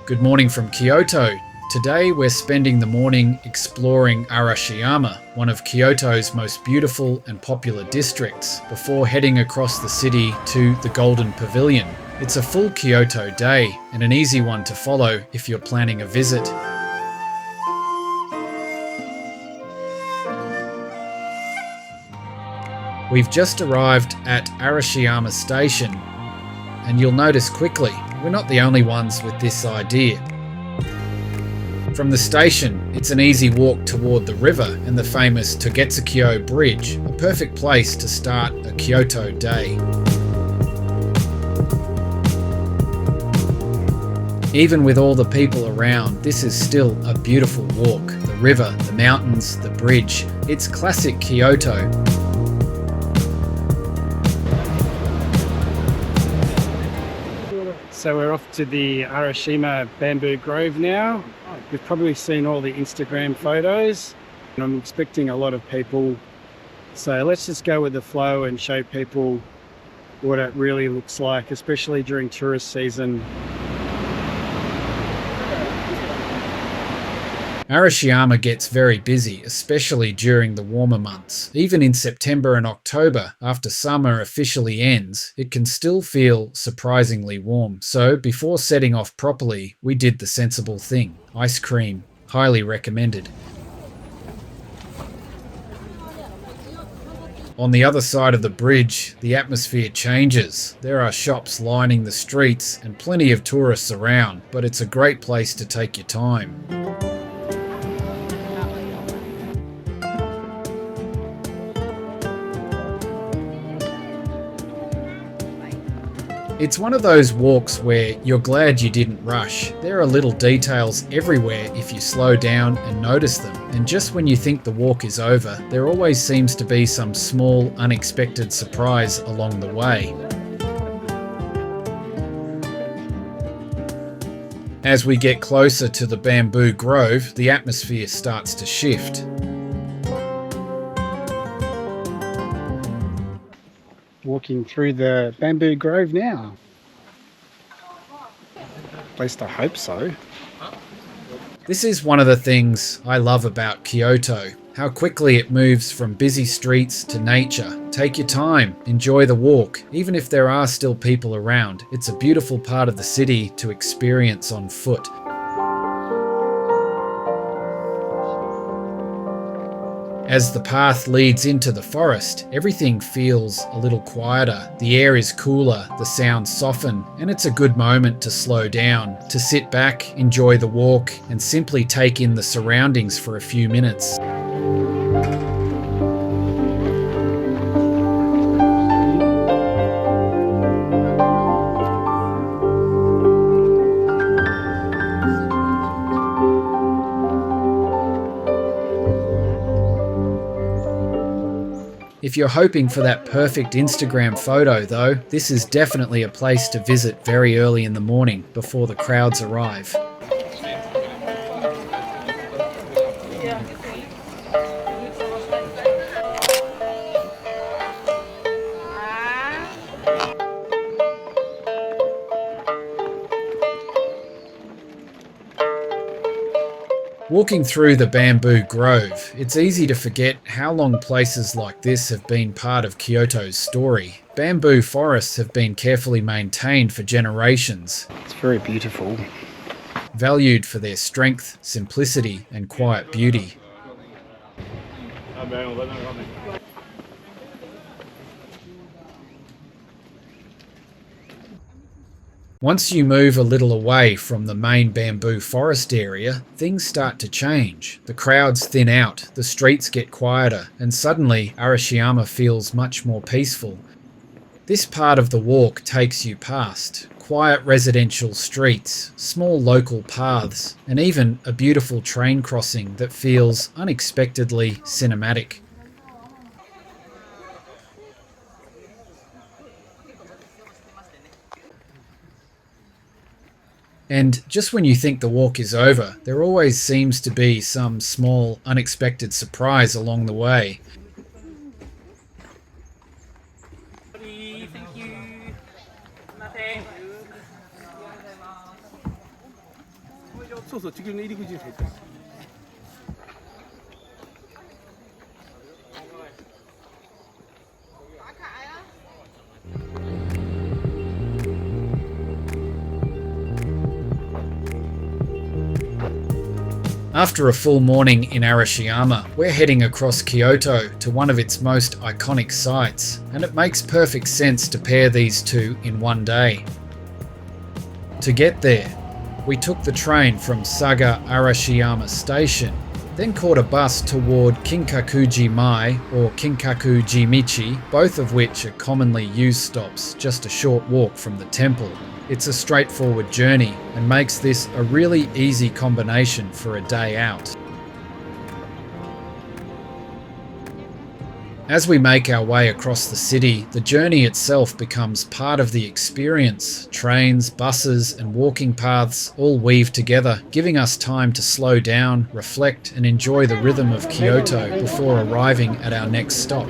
Good morning from Kyoto. Today we're spending the morning exploring Arashiyama, one of Kyoto's most beautiful and popular districts, before heading across the city to the Golden Pavilion. It's a full Kyoto day and an easy one to follow if you're planning a visit. We've just arrived at Arashiyama Station, and you'll notice quickly, we're not the only ones with this idea. From the station, it's an easy walk toward the river and the famous Togetsukyo bridge, a perfect place to start a Kyoto day. Even with all the people around, this is still a beautiful walk. The river, the mountains, the bridge. It's classic Kyoto. So we're off to the Arashiyama bamboo grove now. You've probably seen all the Instagram photos, and I'm expecting a lot of people. So let's just go with the flow and show people what it really looks like, especially during tourist season. Arashiyama gets very busy, especially during the warmer months. Even in September and October, after summer officially ends, it can still feel surprisingly warm. So before setting off properly, we did the sensible thing. Ice cream, highly recommended. On the other side of the bridge, the atmosphere changes. There are shops lining the streets and plenty of tourists around, but it's a great place to take your time. It's one of those walks where you're glad you didn't rush. There are little details everywhere if you slow down and notice them. And just when you think the walk is over, there always seems to be some small, unexpected surprise along the way. As we get closer to the bamboo grove, the atmosphere starts to shift. Walking through the bamboo grove now. At least I hope so. This is one of the things I love about Kyoto, how quickly it moves from busy streets to nature. Take your time, enjoy the walk. Even if there are still people around, it's a beautiful part of the city to experience on foot. As the path leads into the forest, everything feels a little quieter. The air is cooler, the sounds soften, and it's a good moment to slow down, to sit back, enjoy the walk, and simply take in the surroundings for a few minutes. If you're hoping for that perfect Instagram photo though, this is definitely a place to visit very early in the morning before the crowds arrive. Walking through the bamboo grove, it's easy to forget how long places like this have been part of Kyoto's story. Bamboo forests have been carefully maintained for generations. It's very beautiful. Valued for their strength, simplicity, and quiet beauty. Once you move a little away from the main bamboo forest area, things start to change. The crowds thin out, the streets get quieter, and suddenly Arashiyama feels much more peaceful. This part of the walk takes you past quiet residential streets, small local paths, and even a beautiful train crossing that feels unexpectedly cinematic. And just when you think the walk is over, there always seems to be some small, unexpected surprise along the way. そうそう、地球の入り口に入ってる。 After a full morning in Arashiyama, we're heading across Kyoto to one of its most iconic sites, and it makes perfect sense to pair these two in one day. To get there, we took the train from Saga Arashiyama Station, then caught a bus toward Kinkaku-ji Mai or Kinkaku-ji Michi, both of which are commonly used stops just a short walk from the temple. It's a straightforward journey and makes this a really easy combination for a day out. As we make our way across the city, the journey itself becomes part of the experience. Trains, buses, and walking paths all weave together, giving us time to slow down, reflect, and enjoy the rhythm of Kyoto before arriving at our next stop.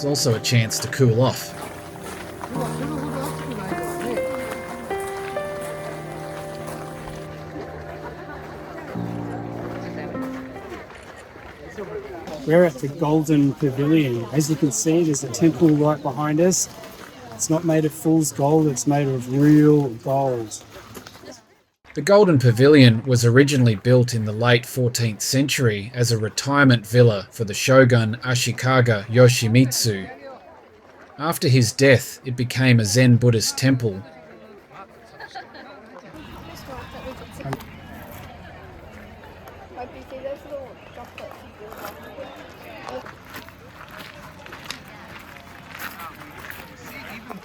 It's also a chance to cool off. We're at the Golden Pavilion. As you can see, there's a temple right behind us. It's not made of fool's gold, it's made of real gold. The Golden Pavilion was originally built in the late 14th century as a retirement villa for the shogun Ashikaga Yoshimitsu. After his death, it became a Zen Buddhist temple.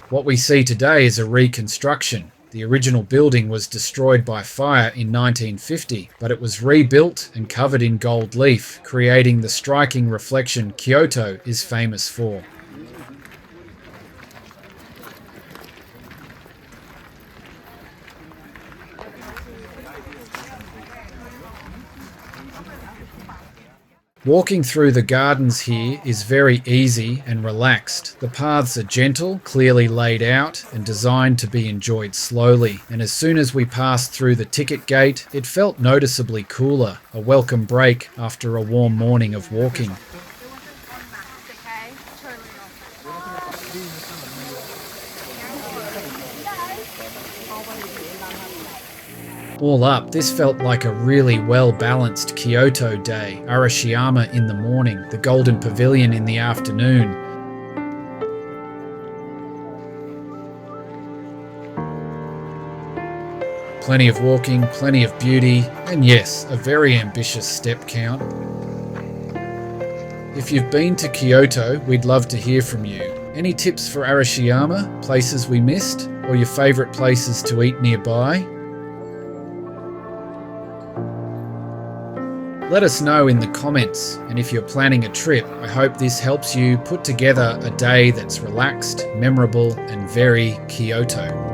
What we see today is a reconstruction. The original building was destroyed by fire in 1950, but it was rebuilt and covered in gold leaf, creating the striking reflection Kyoto is famous for. Walking through the gardens here is very easy and relaxed. The paths are gentle, clearly laid out, and designed to be enjoyed slowly. And as soon as we passed through the ticket gate, it felt noticeably cooler, a welcome break after a warm morning of walking. All up, this felt like a really well-balanced Kyoto day. Arashiyama in the morning, the Golden Pavilion in the afternoon. Plenty of walking, plenty of beauty, and yes, a very ambitious step count. If you've been to Kyoto, we'd love to hear from you. Any tips for Arashiyama, places we missed, or your favourite places to eat nearby? Let us know in the comments, and if you're planning a trip, I hope this helps you put together a day that's relaxed, memorable, and very Kyoto.